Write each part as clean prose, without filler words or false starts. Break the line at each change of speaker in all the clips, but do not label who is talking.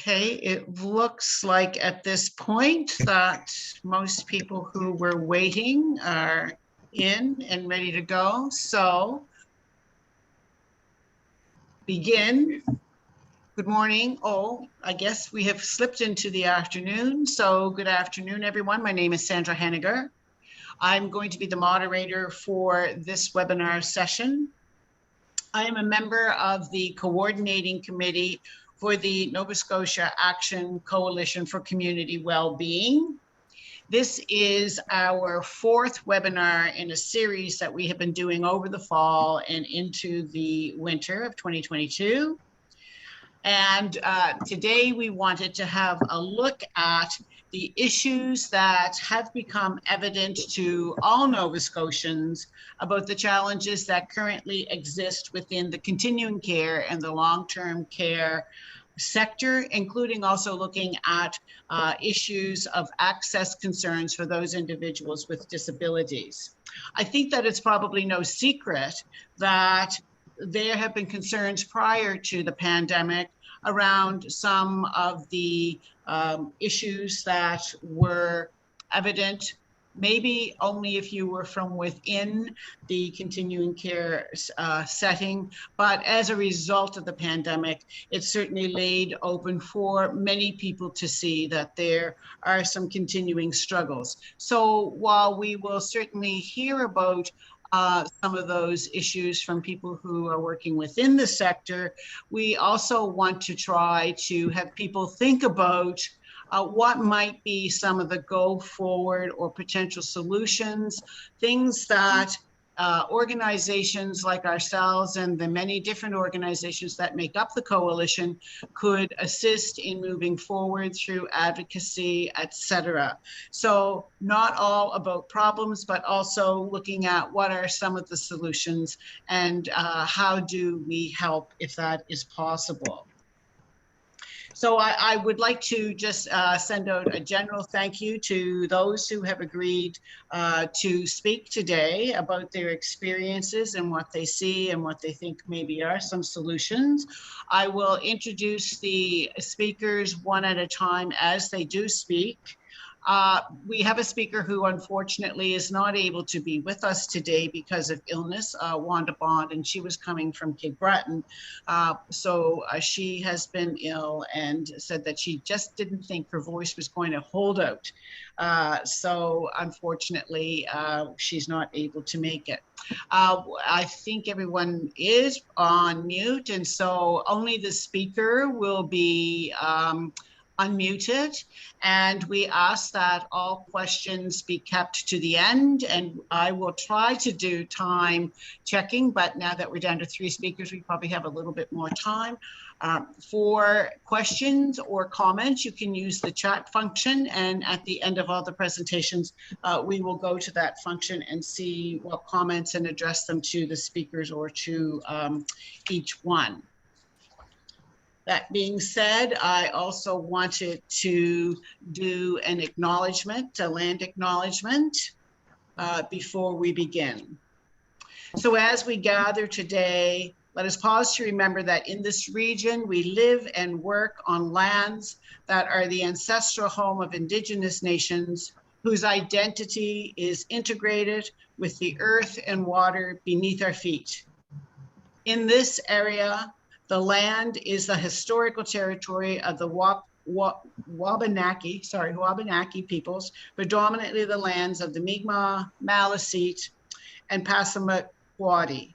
Okay, it looks like at this point that most people who were waiting are in and ready to go. So begin. Good morning. Oh, I guess we have slipped into the afternoon. So good afternoon, everyone. My name is Sandra Henniger. I'm going to be the moderator for this webinar session. I am a member of the coordinating committee for the Nova Scotia Action Coalition for Community Wellbeing. This is our fourth webinar in a series that we have been doing over the fall and into the winter of 2022. And today we wanted to have a look at the issues that have become evident to all Nova Scotians about the challenges that currently exist within the continuing care and the long-term care sector, including also looking at issues of access concerns for those individuals with disabilities. I think that it's probably no secret that there have been concerns prior to the pandemic around some of the issues that were evident, maybe only if you were from within the continuing care setting. But as a result of the pandemic, it certainly laid open for many people to see that there are some continuing struggles. So while we will certainly hear about some of those issues from people who are working within the sector, we also want to try to have people think about what might be some of the go forward or potential solutions, things that organizations like ourselves and the many different organizations that make up the coalition could assist in moving forward through advocacy, etc. So not all about problems, but also looking at what are some of the solutions and how do we help if that is possible. So I would like to just send out a general thank you to those who have agreed to speak today about their experiences and what they see and what they think maybe are some solutions. I will introduce the speakers one at a time as they do speak. We have a speaker who unfortunately is not able to be with us today because of illness, Wanda Bond, and she was coming from Cape Breton. So she has been ill and said that she just didn't think her voice was going to hold out. So unfortunately, she's not able to make it. I think everyone is on mute, and so only the speaker will be unmuted, and we ask that all questions be kept to the end, and I will try to do time checking, but now that we're down to 3 speakers, we probably have a little bit more time. For questions or comments, you can use the chat function, and at the end of all the presentations, we will go to that function and see what comments and address them to the speakers or to each one. That being said, I also wanted to do an acknowledgement, a land acknowledgement, before we begin. So as we gather today, let us pause to remember that in this region, we live and work on lands that are the ancestral home of Indigenous nations whose identity is integrated with the earth and water beneath our feet. In this area, the land is the historical territory of the Wabanaki peoples, predominantly the lands of the Mi'kmaq, Maliseet, and Passamaquoddy.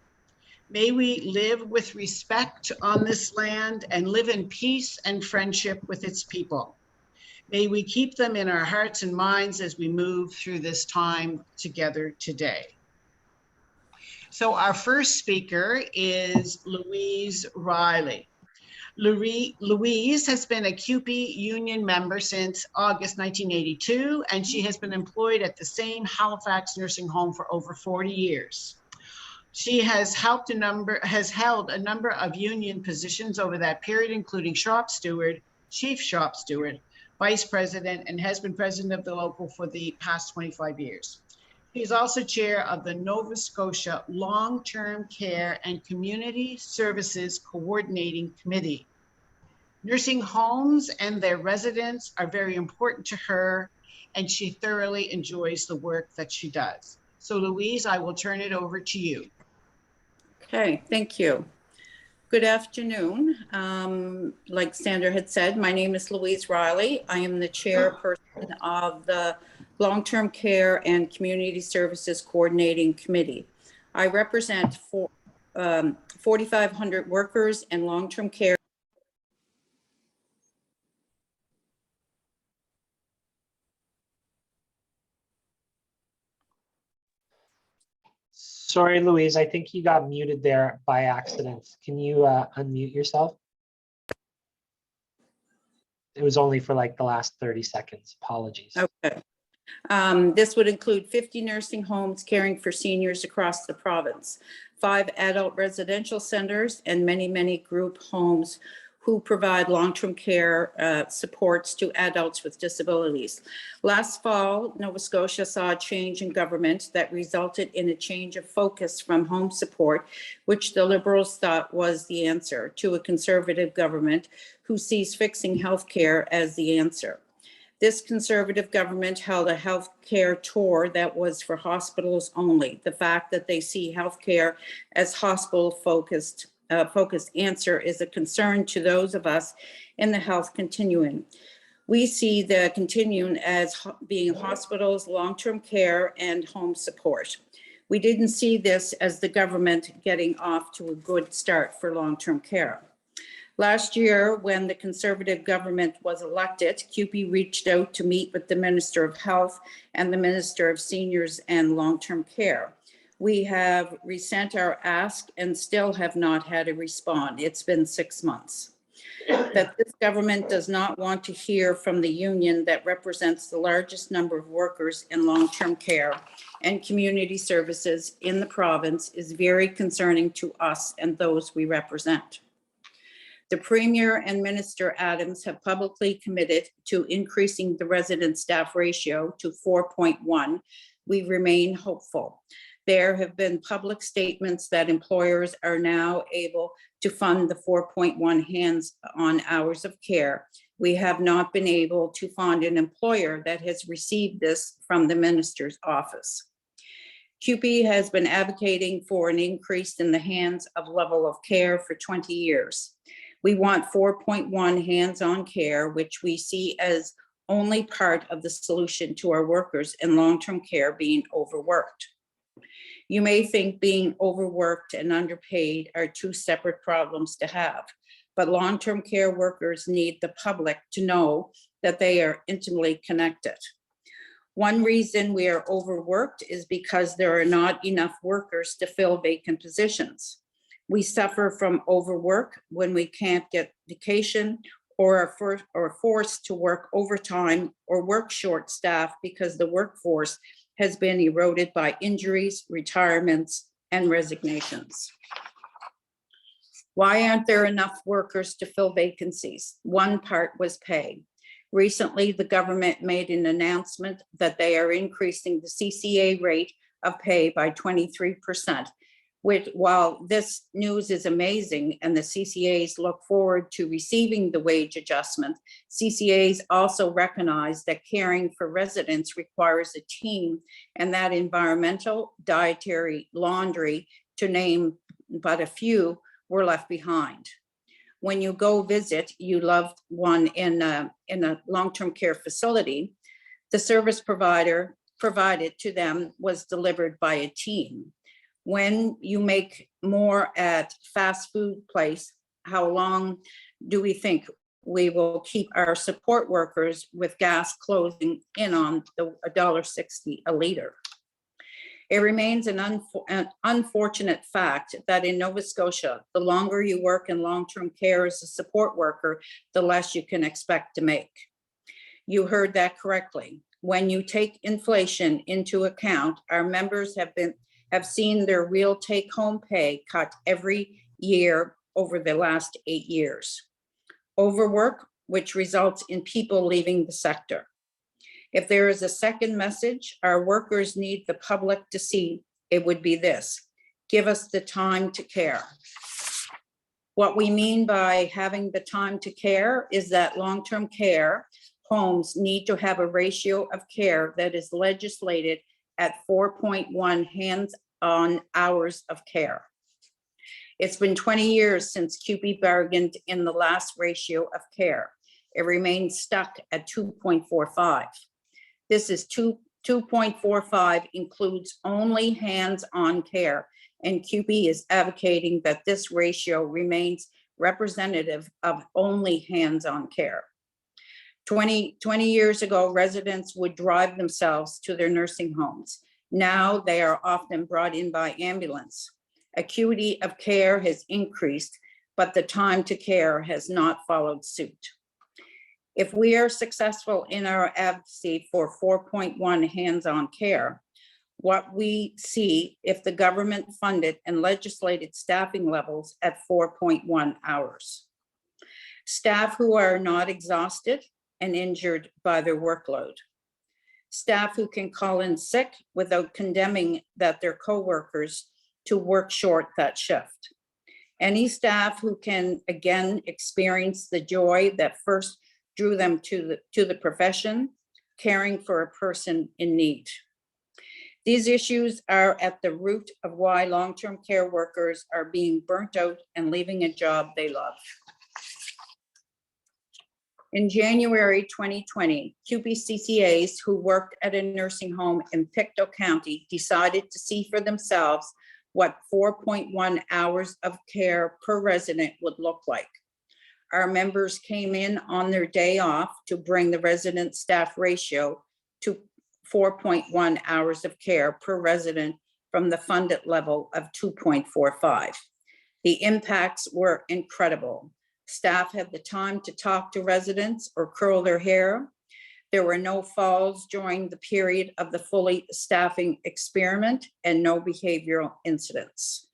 May we live with respect on this land and live in peace and friendship with its people. May we keep them in our hearts and minds as we move through this time together today. So our first speaker is Louise Riley. Louise has been a CUPE union member since August 1982, and she has been employed at the same Halifax nursing home for over 40 years. She has held a number of union positions over that period, including shop steward, chief shop steward, vice president, and has been president of the local for the past 25 years. He is also chair of the Nova Scotia Long-Term Care and Community Services Coordinating Committee. Nursing homes and their residents are very important to her, and she thoroughly enjoys the work that she does. So Louise, I will turn it over to you.
Okay, thank you. Good afternoon. Like Sandra had said, my name is Louise Riley. I am the chairperson of the Long-Term Care and Community Services Coordinating Committee. I represent 4,500 workers in long-term care.
Sorry, Louise, I think you got muted there by accident. Can you unmute yourself? It was only for like the last 30 seconds. Apologies.
Okay. This would include 50 nursing homes caring for seniors across the province, 5 adult residential centers, and many, many group homes who provide long-term care supports to adults with disabilities. Last fall, Nova Scotia saw a change in government that resulted in a change of focus from home support, which the Liberals thought was the answer, to a Conservative government who sees fixing healthcare as the answer. This Conservative government held a health care tour that was for hospitals only. The fact that they see healthcare as hospital-focused answer is a concern to those of us in the health continuum. We see the continuum as being hospitals, long-term care, and home support. We didn't see this as the government getting off to a good start for long-term care. Last year, when the Conservative government was elected, CUPE reached out to meet with the Minister of Health and the Minister of Seniors and Long-Term Care. We have resent our ask and still have not had a response. It's been 6 months. That this government does not want to hear from the union that represents the largest number of workers in long-term care and community services in the province is very concerning to us and those we represent. The Premier and Minister Adams have publicly committed to increasing the resident staff ratio to 4.1. We remain hopeful. There have been public statements that employers are now able to fund the 4.1 hands-on hours of care. We have not been able to find an employer that has received this from the minister's office. CUPE has been advocating for an increase in the hands of level of care for 20 years. We want 4.1 hands-on care, which we see as only part of the solution to our workers in long-term care being overworked. You may think being overworked and underpaid are two separate problems to have, but long-term care workers need the public to know that they are intimately connected. One reason we are overworked is because there are not enough workers to fill vacant positions. We suffer from overwork when we can't get vacation or are forced to work overtime or work short staff because the workforce has been eroded by injuries, retirements, and resignations. Why aren't there enough workers to fill vacancies? One part was pay. Recently, the government made an announcement that they are increasing the CCA rate of pay by 23%. While this news is amazing and the CCAs look forward to receiving the wage adjustment, CCAs also recognize that caring for residents requires a team and that environmental, dietary, laundry, to name but a few, were left behind. When you go visit your loved one in a long-term care facility, the service provided to them was delivered by a team. When you make more at fast food place, how long do we think we will keep our support workers with gas closing in on the $1.60 a liter? It remains an unfortunate fact that in Nova Scotia, the longer you work in long-term care as a support worker, the less you can expect to make. You heard that correctly. When you take inflation into account, our members have seen their real take-home pay cut every year over the last 8 years. Overwork, which results in people leaving the sector. If there is a second message our workers need the public to see, it would be this: give us the time to care. What we mean by having the time to care is that long-term care homes need to have a ratio of care that is legislated at 4.1 hands-on hours of care. It's been 20 years since CUPE bargained in the last ratio of care. It remains stuck at 2.45. This is 2.45 includes only hands-on care, and CUPE is advocating that this ratio remains representative of only hands-on care. 20 years ago, residents would drive themselves to their nursing homes. Now they are often brought in by ambulance. Acuity of care has increased, but the time to care has not followed suit. If we are successful in our advocacy for 4.1 hands-on care, what we see if the government funded and legislated staffing levels at 4.1 hours. Staff who are not exhausted and injured by their workload. Staff who can call in sick without condemning that their coworkers to work short that shift. Any staff who can again experience the joy that first drew them to the profession, caring for a person in need. These issues are at the root of why long-term care workers are being burnt out and leaving a job they love. In January 2020, CUPE who worked at a nursing home in Pictou County decided to see for themselves what 4.1 hours of care per resident would look like. Our members came in on their day off to bring the resident staff ratio to 4.1 hours of care per resident from the funded level of 2.45. The impacts were incredible. Staff had the time to talk to residents or curl their hair. There were no falls during the period of the fully staffing experiment and no behavioral incidents.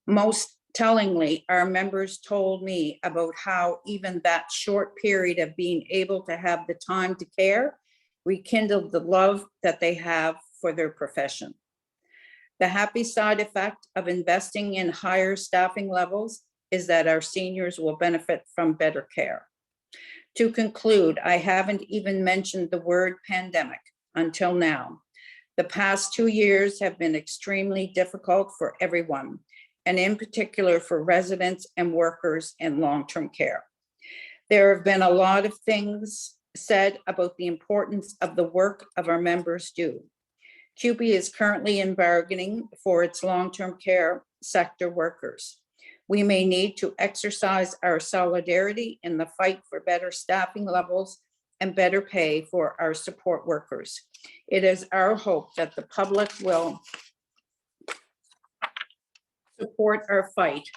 Most tellingly, our members told me about how even that short period of being able to have the time to care rekindled the love that they have for their profession. The happy side effect of investing in higher staffing levels is that our seniors will benefit from better care. To conclude, I haven't even mentioned the word pandemic until now. The past 2 years have been extremely difficult for everyone, and in particular for residents and workers in long-term care. There have been a lot of things said about the importance of the work of our members do. CUPE is currently in bargaining for its long-term care sector workers. We may need to exercise our solidarity in the fight for better staffing levels and better pay for our support workers. It is our hope that the public will support our fight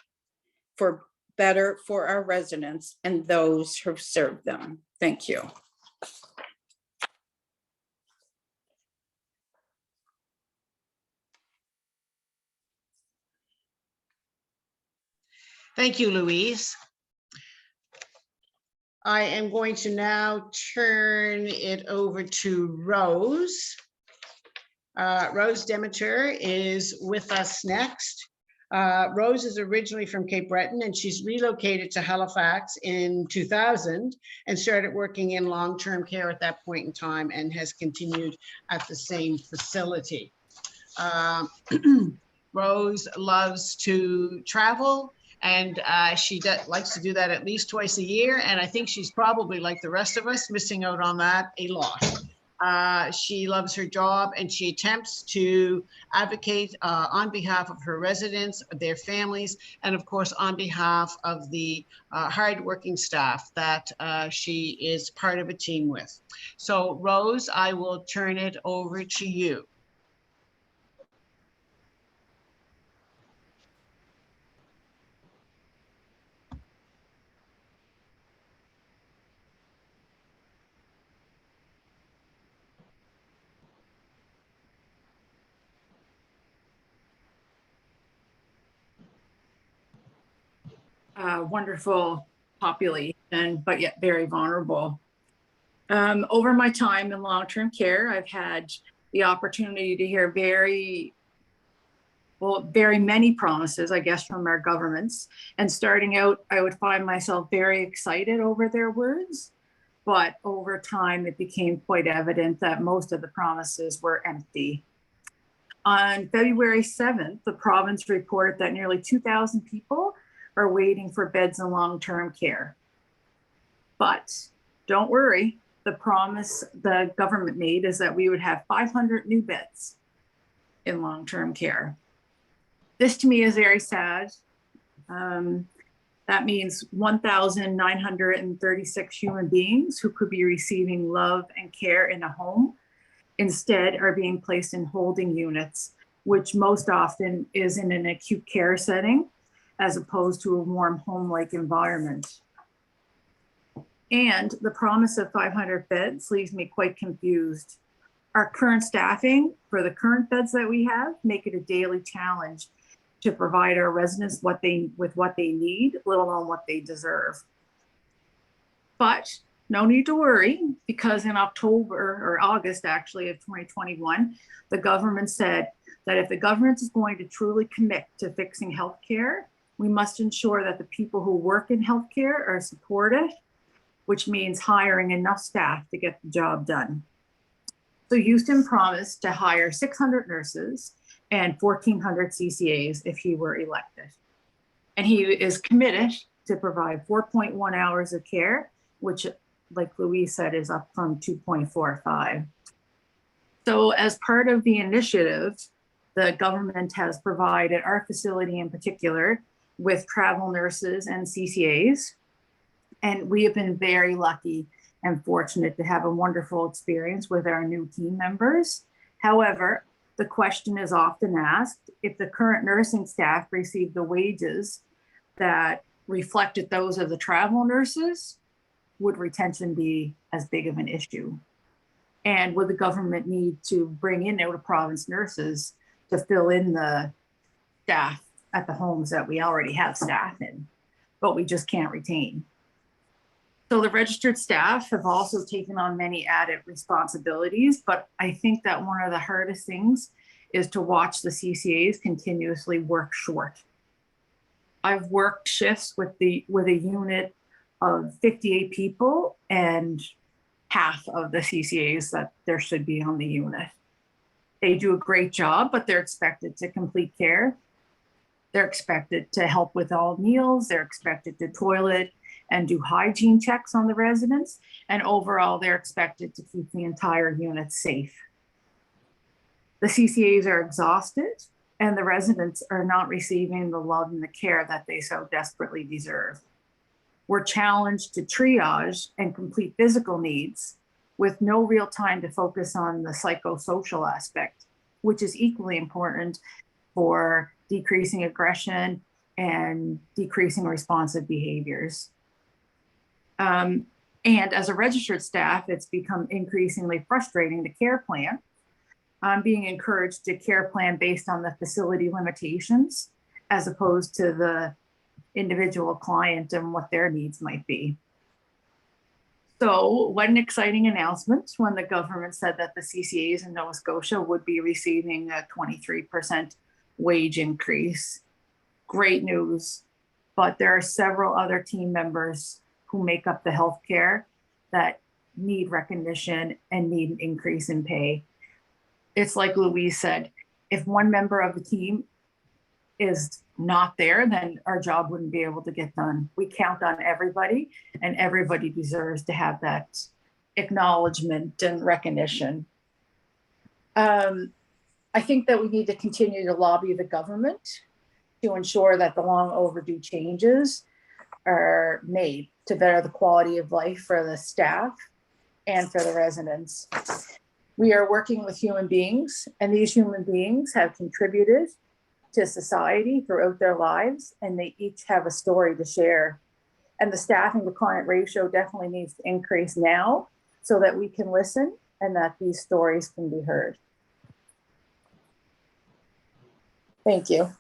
for better for our residents and those who serve them. Thank you.
Thank you, Louise. I am going to now turn it over to Rose. Rose Demeter is with us next. Rose is originally from Cape Breton and she's relocated to Halifax in 2000 and started working in long-term care at that point in time and has continued at the same facility. Rose loves to travel and she likes to do that at least twice a year. And I think she's probably like the rest of us missing out on that a lot. She loves her job and she attempts to advocate on behalf of her residents, their families, and of course on behalf of the hardworking staff that she is part of a team with. So Rose, I will turn it over to you.
Wonderful population, but yet very vulnerable. Over my time in long-term care, I've had the opportunity to hear very well, very many promises, I guess, from our governments. And starting out, I would find myself very excited over their words. But over time, it became quite evident that most of the promises were empty. On February 7th, the province reported that nearly 2,000 people are waiting for beds in long-term care. But don't worry, the promise the government made is that we would have 500 new beds in long-term care. This to me is very sad. That means 1,936 human beings who could be receiving love and care in a home instead are being placed in holding units, which most often is in an acute care setting as opposed to a warm home-like environment. And the promise of 500 beds leaves me quite confused. Our current staffing for the current beds that we have make it a daily challenge to provide our residents with what they need, let alone what they deserve. But no need to worry, because in October or August actually of 2021, the government said that if the government is going to truly commit to fixing healthcare, we must ensure that the people who work in healthcare are supported, which means hiring enough staff to get the job done. So Houston promised to hire 600 nurses and 1,400 CCAs if he were elected. And he is committed to provide 4.1 hours of care, which, like Louise said, is up from 2.45. So as part of the initiative, the government has provided our facility in particular with travel nurses and CCAs. And we have been very lucky and fortunate to have a wonderful experience with our new team members. However, the question is often asked, if the current nursing staff received the wages that reflected those of the travel nurses, would retention be as big of an issue? And would the government need to bring in out-of-province nurses to fill in the staff at the homes that we already have staff in, but we just can't retain? So the registered staff have also taken on many added responsibilities, but I think that one of the hardest things is to watch the CCAs continuously work short. I've worked shifts with a unit of 58 people and half of the CCAs that there should be on the unit. They do a great job, but they're expected to complete care. They're expected to help with all meals. They're expected to toilet and do hygiene checks on the residents. And overall, they're expected to keep the entire unit safe. The CCAs are exhausted and the residents are not receiving the love and the care that they so desperately deserve. We're challenged to triage and complete physical needs with no real time to focus on the psychosocial aspect, which is equally important for decreasing aggression and decreasing responsive behaviors. And as a registered staff, it's become increasingly frustrating to care plan. I'm being encouraged to care plan based on the facility limitations as opposed to the individual client and what their needs might be. So what an exciting announcement when the government said that the CCAs in Nova Scotia would be receiving a 23% wage increase. Great news, but there are several other team members who make up the healthcare that need recognition and need an increase in pay. It's like Louise said, if one member of the team is not there, then our job wouldn't be able to get done. We count on everybody, and everybody deserves to have that acknowledgement and recognition. I think that we need to continue to lobby the government to ensure that the long overdue changes are made to better the quality of life for the staff and for the residents. We are working with human beings, and these human beings have contributed to society throughout their lives, and they each have a story to share. And the staffing to client ratio definitely needs to increase now so that we can listen and that these stories can be heard. Thank you.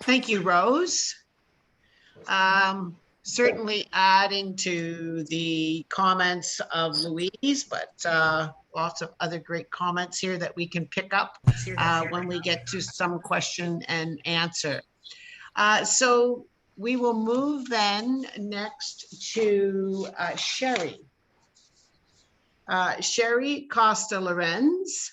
Thank you, Rose. certainly adding to the comments of Louise, but lots of other great comments here that we can pick up when we get to some question and answer. So we will move then next to Sherry. Sherry Costa Lorenz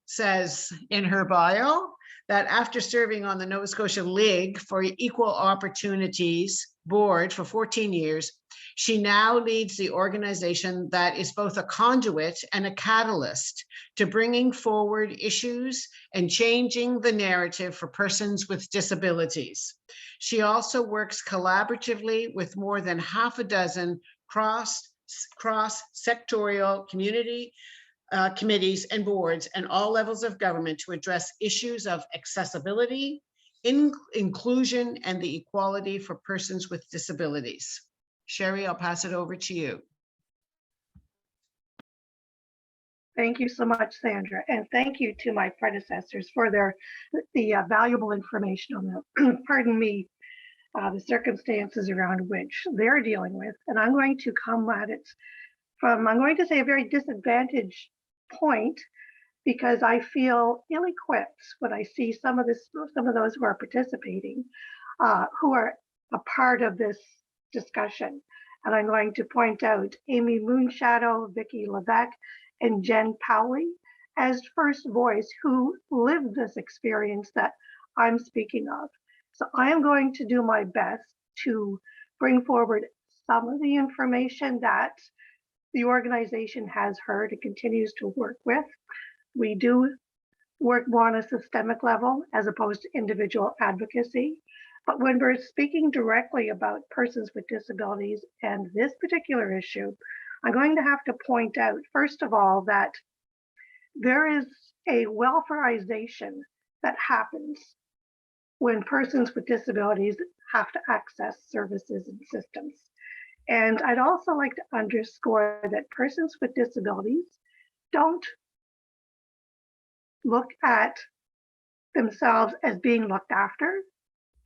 says in her bio that after serving on the Nova Scotia League for Equal Opportunities Board for 14 years, she now leads the organization that is both a conduit and a catalyst to bringing forward issues and changing the narrative for persons with disabilities. She also works collaboratively with more than half a dozen cross-sectorial community committees and boards and all levels of government to address issues of accessibility, inclusion, and the equality for persons with disabilities. Sherry, I'll pass it over to you.
Thank you so much, Sandra, and thank you to my predecessors for the valuable information on the, pardon me, the circumstances around which they're dealing with. And I'm going to come at it from, I'm going to say, a very disadvantaged point, because I feel ill-equipped when I see some of those who are participating, who are a part of this discussion. And I'm going to point out Amy Moonshadow, Vicki Levesque, and Jen Powley as first voice who lived this experience that I'm speaking of. So I am going to do my best to bring forward some of the information that the organization has heard and continues to work with. We do work more on a systemic level as opposed to individual advocacy. But when we're speaking directly about persons with disabilities and this particular issue, I'm going to have to point out, first of all, that there is a welfareization that happens when persons with disabilities have to access services and systems. And I'd also like to underscore that persons with disabilities don't look at themselves as being looked after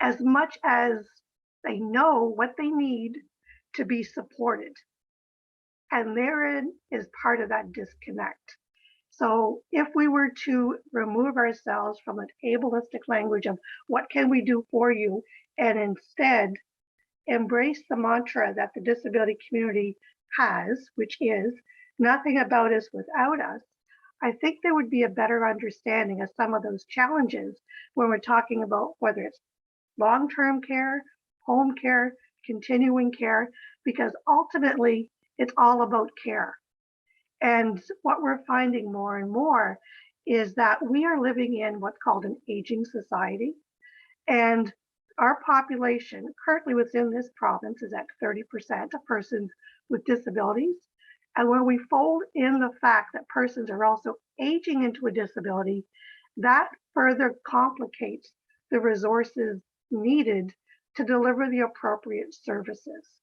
as much as they know what they need to be supported. And therein is part of that disconnect. So if we were to remove ourselves from an ableistic language of what can we do for you, and instead embrace the mantra that the disability community has, which is nothing about us without us, I think there would be a better understanding of some of those challenges when we're talking about whether it's long-term care, home care, continuing care, because ultimately it's all about care. And what we're finding more and more is that we are living in what's called an aging society. And our population currently within this province is at 30% of persons with disabilities. And when we fold in the fact that persons are also aging into a disability, that further complicates the resources needed to deliver the appropriate services.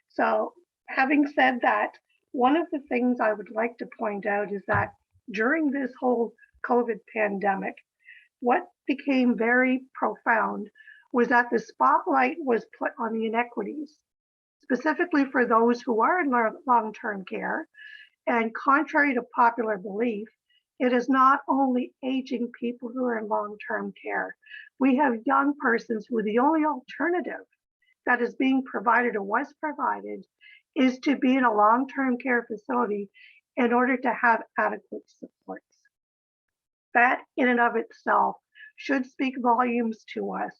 So having said that, one of the things I would like to point out is that during this whole COVID pandemic, what became very profound was that the spotlight was put on the inequities, specifically for those who are in long-term care. And contrary to popular belief, it is not only aging people who are in long-term care. We have young persons who the only alternative that is being provided or was provided is to be in a long-term care facility in order to have adequate supports. That in and of itself should speak volumes to us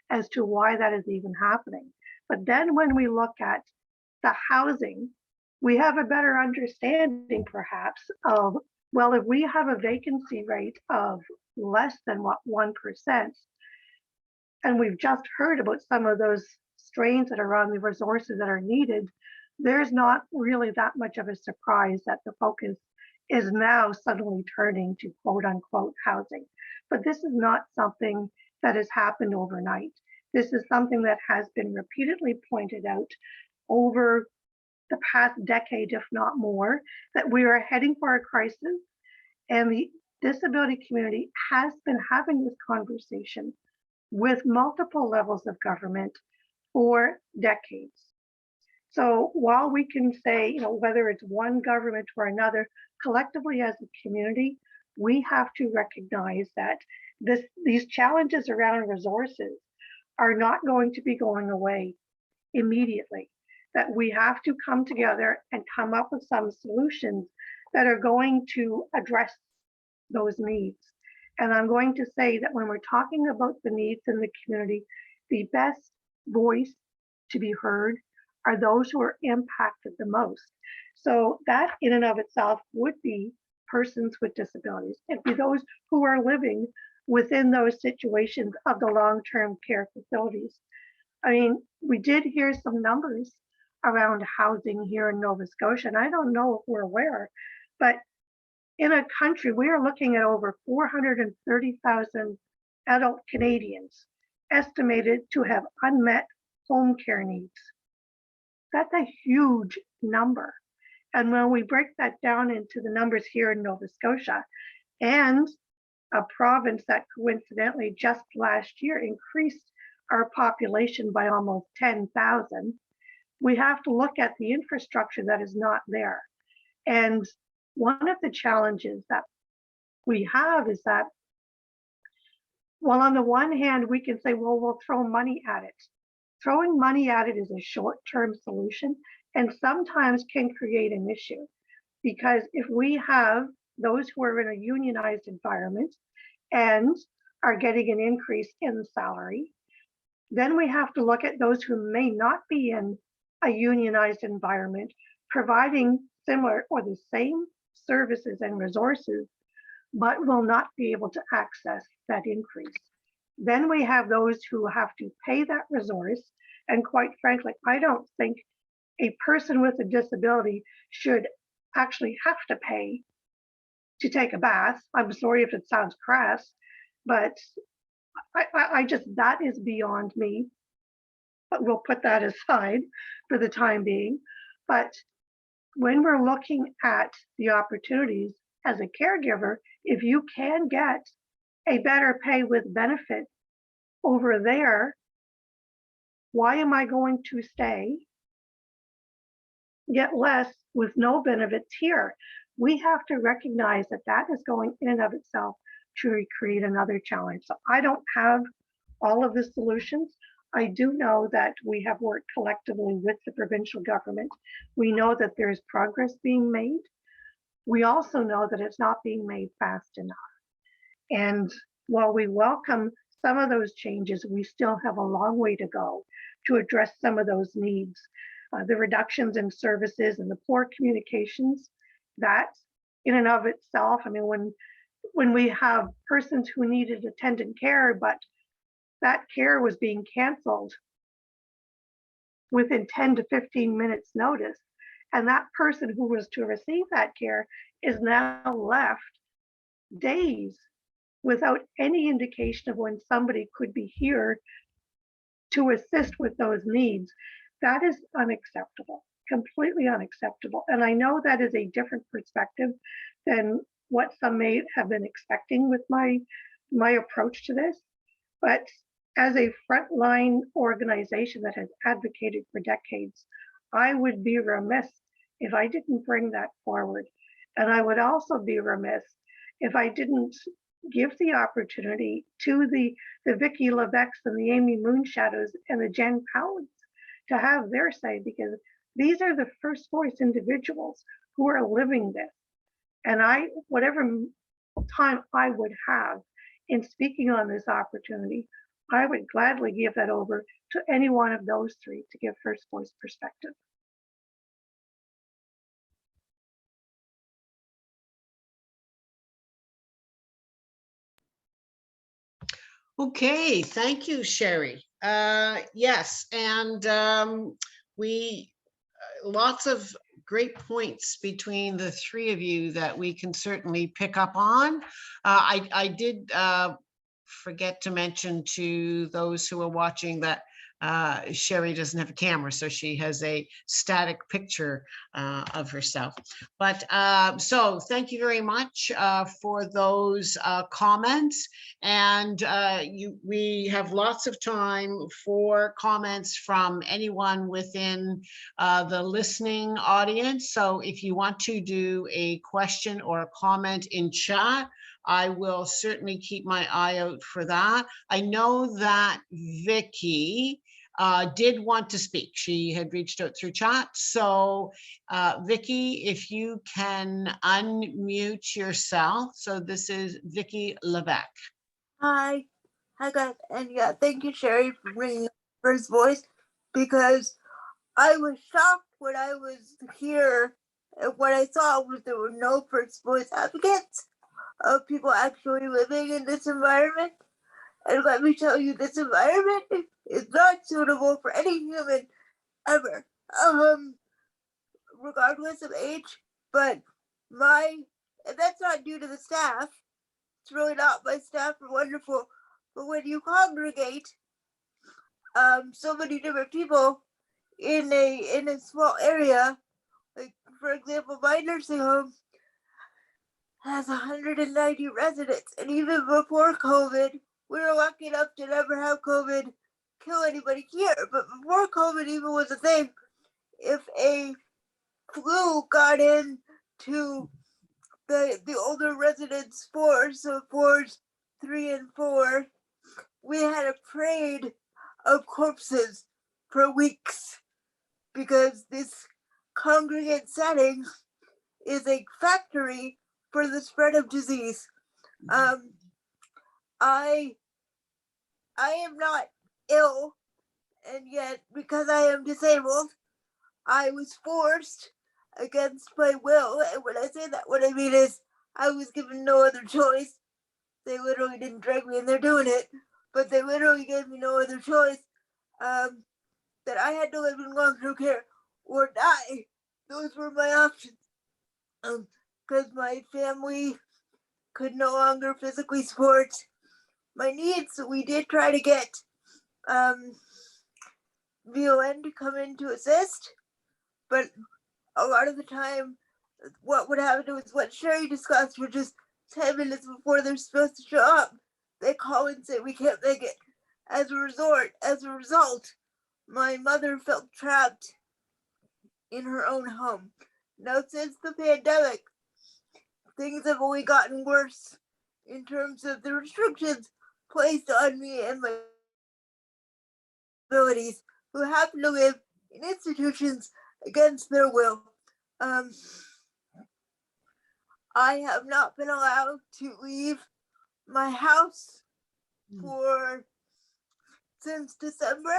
as to why that is even happening. But then when we look at the housing, we have a better understanding perhaps of, well, if we have a vacancy rate of less than what 1%, and we've just heard about some of those strains that are on the resources that are needed, there's not really that much of a surprise that the focus is now suddenly turning to quote unquote housing. But this is not something that has happened overnight. This is something that has been repeatedly pointed out over the past decade, if not more, that we are heading for a crisis. And the disability community has been having this conversation with multiple levels of government for decades. So while we can say, whether it's one government or another, collectively as a community, we have to recognize that these challenges around resources are not going to be going away immediately, that we have to come together and come up with some solutions that are going to address those needs. And I'm going to say that when we're talking about the needs in the community, the best voice to be heard are those who are impacted the most. So that in and of itself would be persons with disabilities. It'd be those who are living within those situations of the long-term care facilities. I mean, we did hear some numbers around housing here in Nova Scotia, and I don't know if we're aware, but in a country, we are looking at over 430,000 adult Canadians estimated to have unmet home care needs. That's a huge number. And when we break that down into the numbers here in Nova Scotia, and a province that coincidentally just last year increased our population by almost 10,000, we have to look at the infrastructure that is not there. And one of the challenges that we have is that, well, on the one hand, we can say, well, we'll throw money at it. Throwing money at it is a short-term solution and sometimes can create an issue, because if we have those who are in a unionized environment and are getting an increase in salary, then we have to look at those who may not be in a unionized environment, providing similar or the same services and resources, but will not be able to access that increase. Then we have those who have to pay that resource. And quite frankly, I don't think a person with a disability should actually have to pay to take a bath. I'm sorry if it sounds crass, but I just, that is beyond me. But we'll put that aside for the time being. But when we're looking at the opportunities as a caregiver, if you can get a better pay with benefit over there, why am I going to stay, get less with no benefits here? We have to recognize that that is going in and of itself to create another challenge. So I don't have all of the solutions. I do know that we have worked collectively with the provincial government. We know that there's progress being made. We also know that it's not being made fast enough. And while we welcome some of those changes, we still have a long way to go to address some of those needs. The reductions in services and the poor communications, that in and of itself, I mean, when we have persons who needed attendant care, but that care was being canceled within 10 to 15 minutes notice, and that person who was to receive that care is now left days without any indication of when somebody could be here to assist with those needs. That is unacceptable, completely unacceptable. And I know that is a different perspective than what some may have been expecting with my approach to this. But as a frontline organization that has advocated for decades, I would be remiss if I didn't bring that forward. And I would also be remiss if I didn't give the opportunity to the Vicky Levesques and the Amy Moonshadows and the Jen Powells to have their say, because these are the first voice individuals who are living this. And whatever time I would have in speaking on this opportunity, I would gladly give that over to any one of those three to give first voice perspective.
Okay, thank you, Sherry. Yes, and lots of great points between the three of you that we can certainly pick up on. I did forget to mention to those who are watching that Sherry doesn't have a camera, so she has a static picture of herself. But so thank you very much for those comments. And we have lots of time for comments from anyone within the listening audience. So if you want to do a question or a comment in chat, I will certainly keep my eye out for that. I know that Vicky did want to speak. She had reached out through chat. So Vicky, if you can unmute yourself. So this is Vicky Levesque.
Hi, guys, and yeah, thank you, Sherry, for bringing up First Voice, because I was shocked when I was here and what I saw was there were no First Voice advocates of people actually living in this environment. And let me tell you, this environment is not suitable for any human ever, regardless of age. But and that's not due to the staff. It's really not. My staff are wonderful. But when you congregate so many different people in a small area, like for example, my nursing home has 190 residents, and even before COVID, we were lucky enough to never have COVID kill anybody here. But before COVID even was a thing, if a flu got into the older residents' floors, so floors 3 and 4, we had a parade of corpses for weeks because this congregate setting is a factory for the spread of disease. I am not ill, and yet because I am disabled, I was forced against my will. And when I say that, what I mean is I was given no other choice. They literally didn't drag me, and they're doing it, but they literally gave me no other choice. That I had to live in long-term care or die. Those were my options. Because my family could no longer physically support my needs. So we did try to get VON to come in to assist, but a lot of the time, what would happen was what Sherry discussed, which is 10 minutes before they're supposed to show up, they call and say we can't make it. As a result, my mother felt trapped in her own home. Now, since the pandemic, things have only gotten worse in terms of the restrictions placed on me and my abilities, who happen to live in institutions against their will. I have not been allowed to leave my house since December.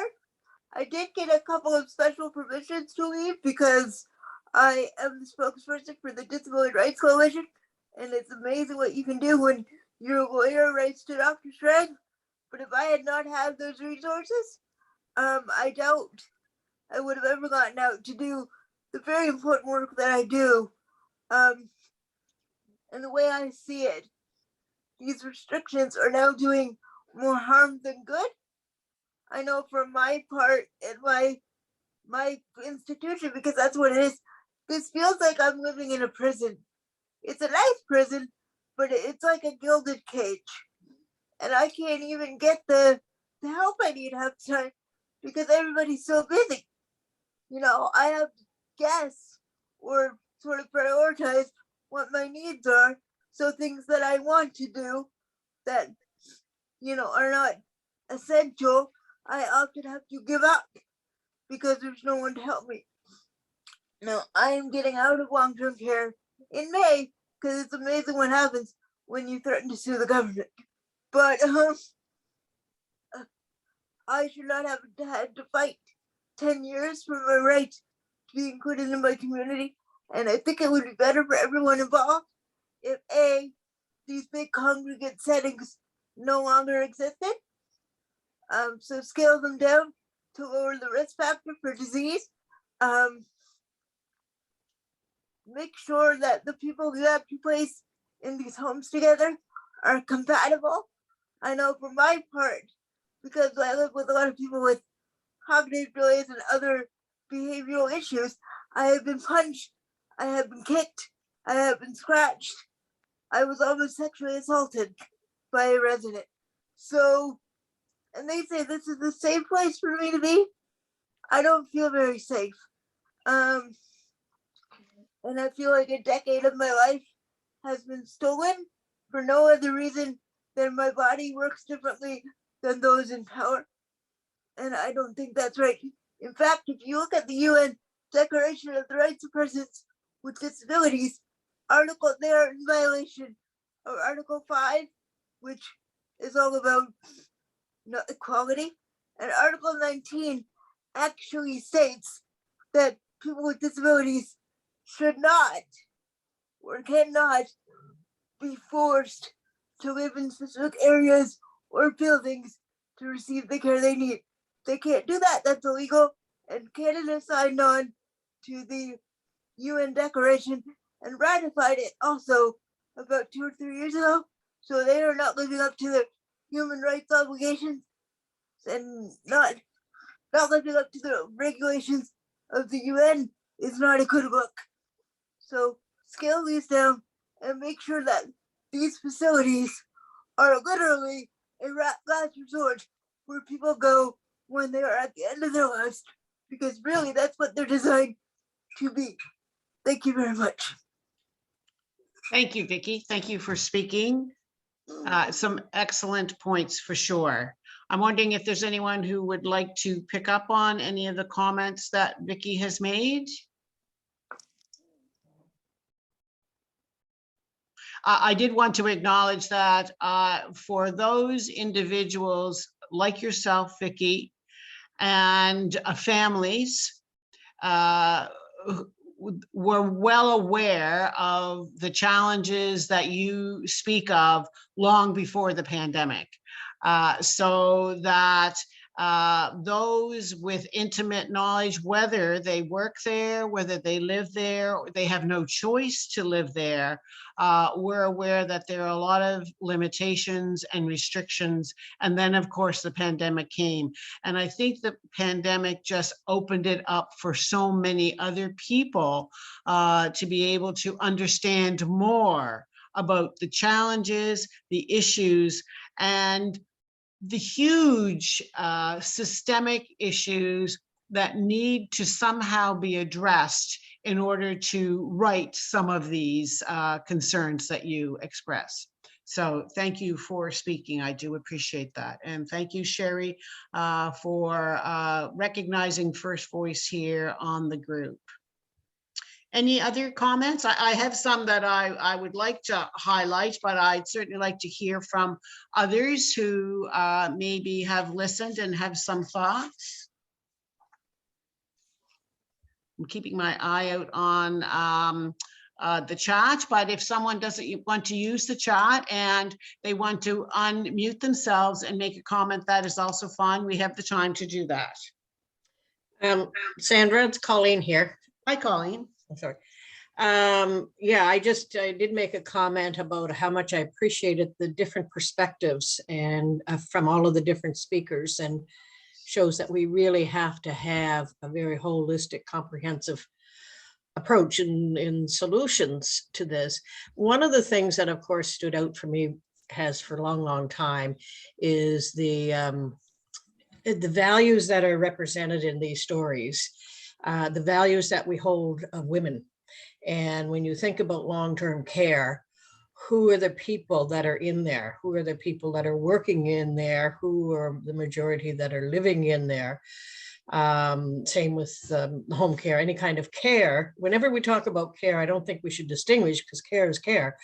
I did get a couple of special permissions to leave because I am the spokesperson for the Disability Rights Coalition, and it's amazing what you can do when your lawyer writes to Dr. Strang. But if I had not had those resources, I doubt I would have ever gotten out to do the very important work that I do. And the way I see it, these restrictions are now doing more harm than good. I know for my part in my institution, because that's what it is, this feels like I'm living in a prison. It's a nice prison, but it's like a gilded cage. And I can't even get the help I need half the time because everybody's so busy. You know, I have to guess or sort of prioritize what my needs are. So things that I want to do that, are not essential, I often have to give up because there's no one to help me. Now, I am getting out of long-term care in May because it's amazing what happens when you threaten to sue the government. But I should not have had to fight 10 years for my right to be included in my community. And I think it would be better for everyone involved if these big congregate settings no longer existed. So scale them down to lower the risk factor for disease. Make sure that the people you have to place in these homes together are compatible. I know for my part, because I live with a lot of people with cognitive delays and other behavioral issues. I have been punched, I have been kicked, I have been scratched. I was almost sexually assaulted by a resident. So, and they say this is a safe place for me to be. I don't feel very safe. And I feel like a decade of my life has been stolen for no other reason than my body works differently than those in power. And I don't think that's right. In fact, if you look at the UN Declaration of the Rights of Persons with Disabilities, article there in violation of Article 5, which is all about equality, and Article 19 actually states that people with disabilities should not or cannot be forced to live in specific areas or buildings to receive the care they need. They can't do that. That's illegal. And Canada signed on to the UN Declaration and ratified it also about 2 or 3 years ago. So they are not living up to their human rights obligations and not living up to the regulations of the UN is not a good look. So scale these down and make sure that these facilities are literally a last resort where people go when they are at the end of their lives, because really that's what they're designed to be. Thank you very much.
Thank you, Vicki. Thank you for speaking. Some excellent points for sure. I'm wondering if there's anyone who would like to pick up on any of the comments that Vicki has made. I did want to acknowledge that for those individuals like yourself, Vicki, and families, were well aware of the challenges that you speak of long before the pandemic. So that those with intimate knowledge, whether they work there, whether they live there, or they have no choice to live there, we're aware that there are a lot of limitations and restrictions. And then, of course, the pandemic came. And I think the pandemic just opened it up for so many other people to be able to understand more about the challenges, the issues, and the huge systemic issues that need to somehow be addressed in order to right some of these concerns that you express. So thank you for speaking. I do appreciate that. And thank you, Sherry, for recognizing First Voice here on the group. Any other comments? I have some that I would like to highlight, but I'd certainly like to hear from others who maybe have listened and have some thoughts. I'm keeping my eye out on the chat, but if someone doesn't want to use the chat and they want to unmute themselves and make a comment, that is also fine. We have the time to do that.
Sandra, it's Colleen here.
Hi, Colleen.
I'm sorry. Yeah, I did make a comment about how much I appreciated the different perspectives and from all of the different speakers, and shows that we really have to have a very holistic, comprehensive approach in solutions to this. One of the things that, of course, stood out for me has for a long time is the values that are represented in these stories. The values that we hold of women. And when you think about long-term care, who are the people that are in there? Who are the people that are working in there? Who are the majority that are living in there? Same with home care, any kind of care. Whenever we talk about care, I don't think we should distinguish, because care is care.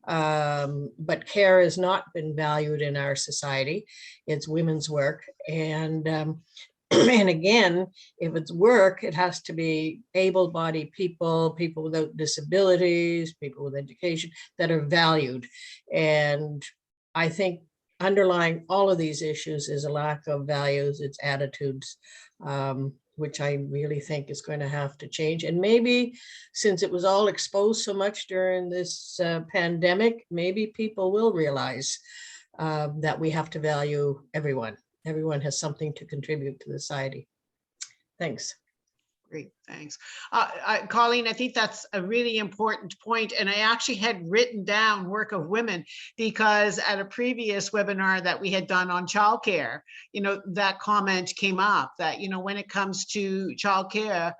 But care has not been valued in our society. It's women's work. And again, if it's work, it has to be able-bodied people, people without disabilities, people with education that are valued. And I think underlying all of these issues is a lack of values, it's attitudes, which I really think is going to have to change. And maybe since it was all exposed so much during this pandemic, maybe people will realize that we have to value everyone. Everyone has something to contribute to society. Thanks.
Great, thanks. Colleen, I think that's a really important point, and I actually had written down work of women because at a previous webinar that we had done on childcare, that comment came up that, when it comes to childcare,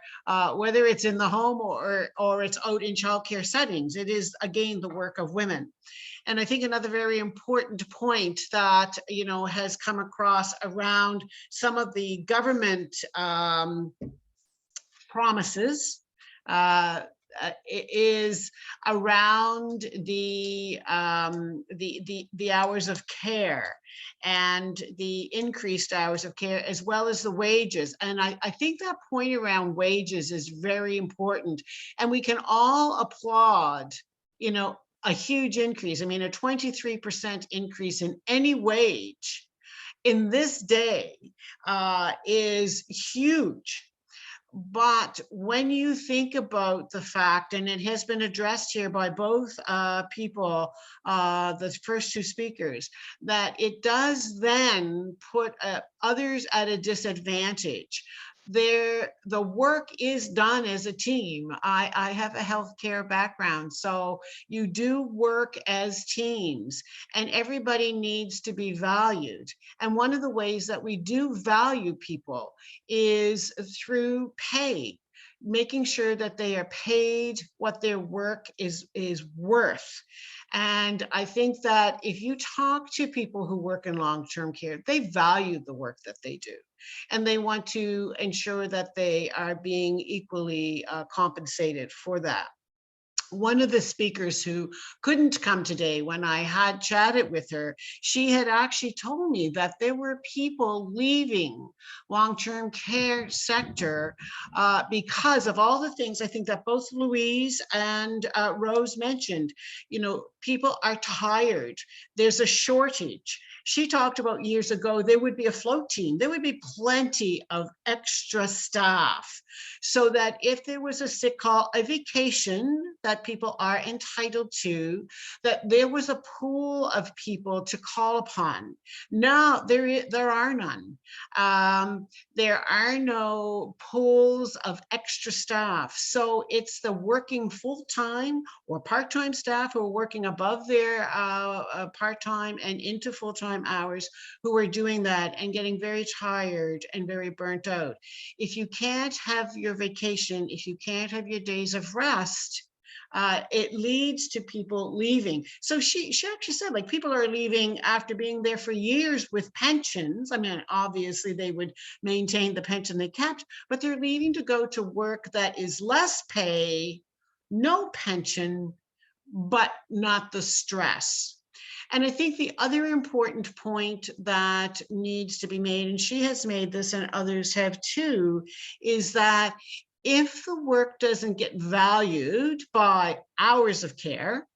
whether it's in the home or it's out in childcare settings, it is again the work of women. And I think another very important point that, has come across around some of the government promises is around the hours of care and the increased hours of care, as well as the wages. And I think that point around wages is very important. And we can all applaud, a huge increase. I mean, a 23% increase in any wage in this day is huge. But when you think about the fact, and it has been addressed here by both people, the first two speakers, that it does then put others at a disadvantage. The work is done as a team. I have a healthcare background, so you do work as teams, and everybody needs to be valued. And one of the ways that we do value people is through pay, making sure that they are paid what their work is worth. And I think that if you talk to people who work in long-term care, they value the work that they do. And they want to ensure that they are being equally compensated for that. One of the speakers who couldn't come today, when I had chatted with her, she had actually told me that there were people leaving long-term care sector because of all the things I think that both Louise and Rose mentioned. People are tired. There's a shortage. She talked about years ago, there would be a float team. There would be plenty of extra staff so that if there was a sick call, a vacation that people are entitled to, that there was a pool of people to call upon. Now, there are none. There are no pools of extra staff. So it's the working full-time or part-time staff who are working above their part-time and into full-time hours who are doing that and getting very tired and very burnt out. If you can't have your vacation, if you can't have your days of rest, it leads to people leaving. So she actually said, like, people are leaving after being there for years with pensions. I mean, obviously they would maintain the pension they kept, but they're leaving to go to work that is less pay, no pension, but not the stress. And I think the other important point that needs to be made, and she has made this and others have too, is that if the work doesn't get valued by hours of care,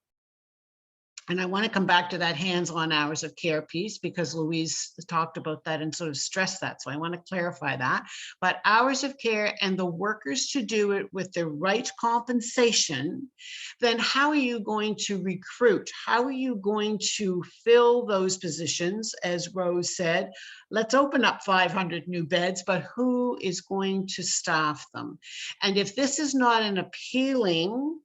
and I want to come back to that hands-on hours of care piece because Louise talked about that and sort of stressed that. So I want to clarify that. But hours of care and the workers to do it with the right compensation, then how are you going to recruit? How are you going to fill those positions? As Rose said, let's open up 500 new beds, but who is going to staff them? And if this is not an appealing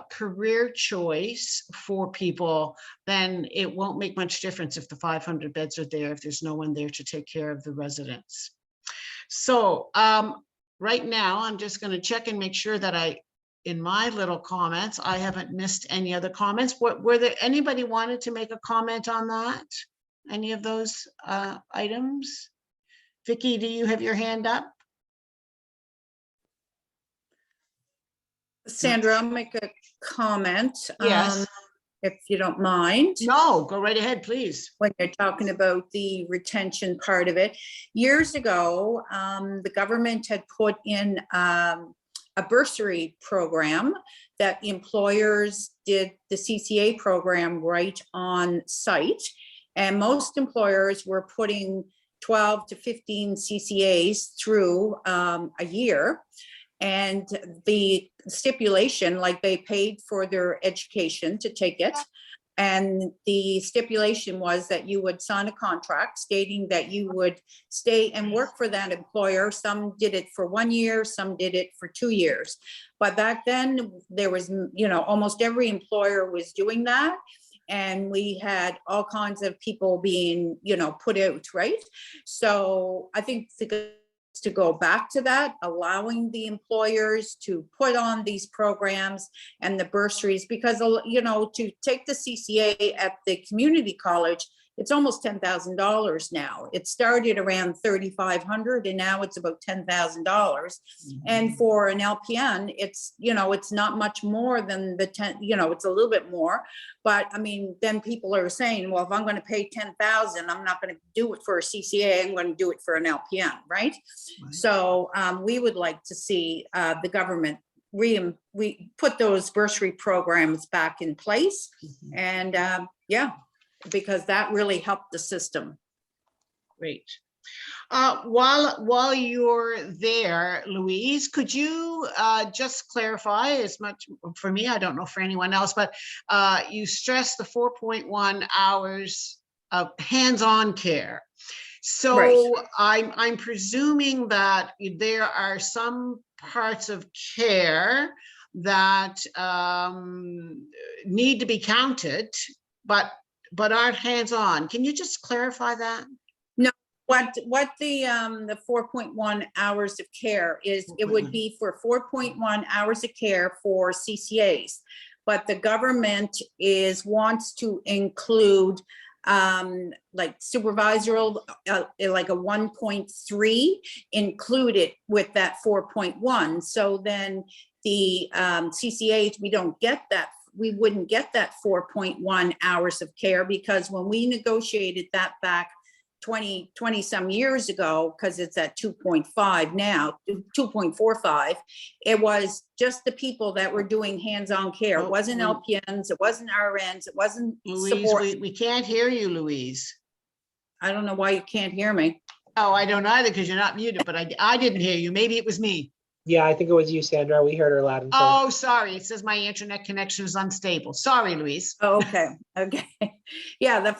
career choice for people, then it won't make much difference if the 500 beds are there, if there's no one there to take care of the residents. So right now, I'm just going to check and make sure that in my little comments, I haven't missed any other comments. Were there anybody wanted to make a comment on that? Any of those items? Vicky, do you have your hand up?
Sandra, I'll make a comment.
Yes.
If you don't mind.
No, go right ahead, please.
When you're talking about the retention part of it. Years ago, the government had put in a bursary program that employers did the CCA program right on site. And most employers were putting 12 to 15 CCAs through a year. And the stipulation, like they paid for their education to take it, And the stipulation was that you would sign a contract stating that you would stay and work for that employer. Some did it for 1 year, some did it for 2 years. But back then there was, almost every employer was doing that. And we had all kinds of people being, put out, right? So I think to go back to that, allowing the employers to put on these programs and the bursaries, because, to take the CCA at the community college, it's almost $10,000 now. It started around $3,500 and now it's about $10,000. And for an LPN, it's, it's not much more than the 10, it's a little bit more. But I mean, then people are saying, well, if I'm going to pay 10,000, I'm not going to do it for a CCA. I'm going to do it for an LPN, right? So we would like to see the government we put those bursary programs back in place. And because that really helped the system.
Great. While you're there, Louise, could you just clarify, as much for me, I don't know for anyone else, but you stressed the 4.1 hours of hands-on care. So right. I'm presuming that there are some parts of care that need to be counted, but aren't hands-on. Can you just clarify that?
No, what the 4.1 hours of care is, it would be for 4.1 hours of care for CCAs, but the government wants to include like supervisorial, like a 1.3 included with that 4.1. So then the CCAs, we wouldn't get that 4.1 hours of care, because when we negotiated that back 20 some years ago, because it's at 2.5 now, 2.45, it was just the people that were doing hands-on care. It wasn't LPNs, it wasn't RNs, it wasn't
Louise,
support.
we can't hear you, Louise.
I don't know why you can't hear me.
Oh, I don't either, because you're not muted, but I didn't hear you. Maybe it was me.
Yeah, I think it was you, Sandra. We heard her loud and clear.
Oh, sorry. It says my internet connection is unstable. Sorry, Louise.
Oh, okay. Yeah,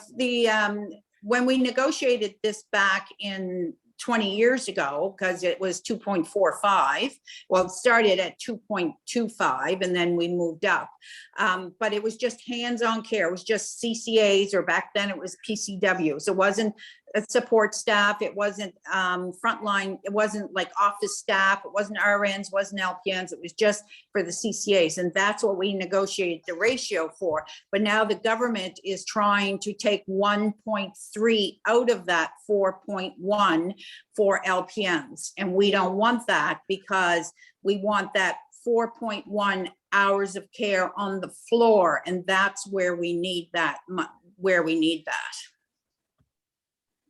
when we negotiated this back in 20 years ago, because it was 2.45, well, it started at 2.25 and then we moved up. But it was just hands-on care. It was just CCAs, or back then it was PCWs. It wasn't a support staff. It wasn't frontline. It wasn't like office staff. It wasn't RNs, wasn't LPNs. It was just for the CCAs. And that's what we negotiated the ratio for. But now the government is trying to take 1.3 out of that 4.1 for LPNs. And we don't want that, because we want that 4.1 hours of care on the floor. And that's where we need that,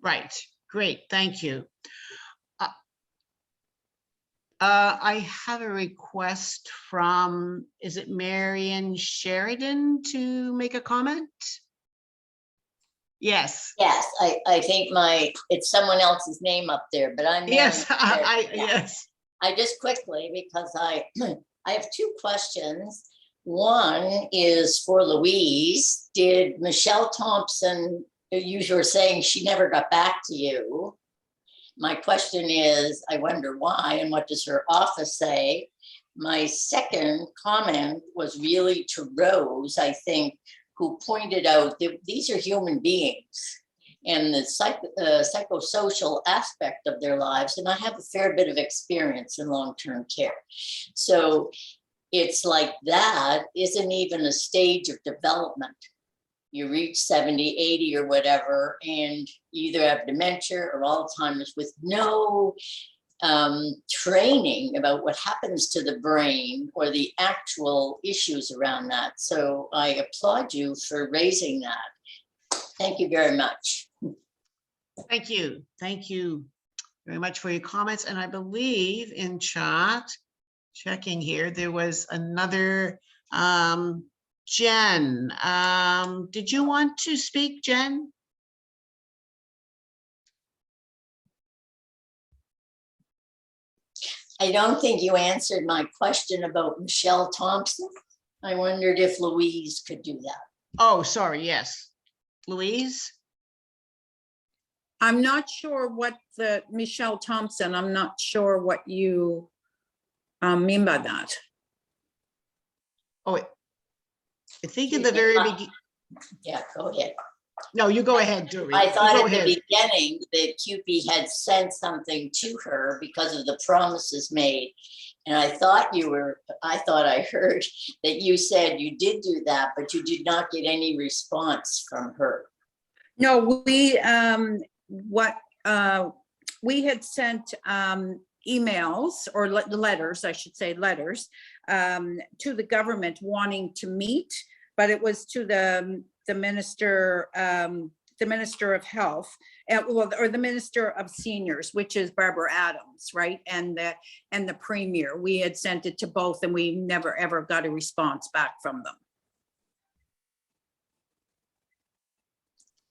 Right. Great. Thank you. I have a request from, is it Marion Sheridan to make a comment? Yes.
Yes, I think it's someone else's name up there, but I'm.
Yes,
yes. I just quickly, because I have two questions. One is for Louise. Did Michelle Thompson, you were saying she never got back to you? My question is, I wonder why, and what does her office say? My second comment was really to Rose, I think, who pointed out that these are human beings and the psychosocial aspect of their lives. And I have a fair bit of experience in long-term care. So it's like that isn't even a stage of development. You reach 70, 80 or whatever, and you either have dementia or Alzheimer's with no training about what happens to the brain or the actual issues around that. So I applaud you for raising that. Thank you very much.
Thank you. Thank you very much for your comments. And I believe in chat, checking here, there was another, Jen. Did you want to speak, Jen?
I don't think you answered my question about Michelle Thompson. I wondered if Louise could do that.
Oh, sorry, yes. Louise?
I'm not sure what the, Michelle Thompson, I'm not sure what you mean by that.
Oh, I think in the very beginning,
Yeah, go ahead.
no, you go ahead, Dory.
I
You
thought
go
at the
ahead.
beginning that QP had sent something to her because of the promises made. And I thought I heard that you said you did do that, but you did not get any response from her.
No, we had sent emails or letters, I should say letters, to the government wanting to meet, but it was to the minister of health, or the minister of seniors, which is Barbara Adams, right? And the premier. We had sent it to both, and we never ever got a response back from them.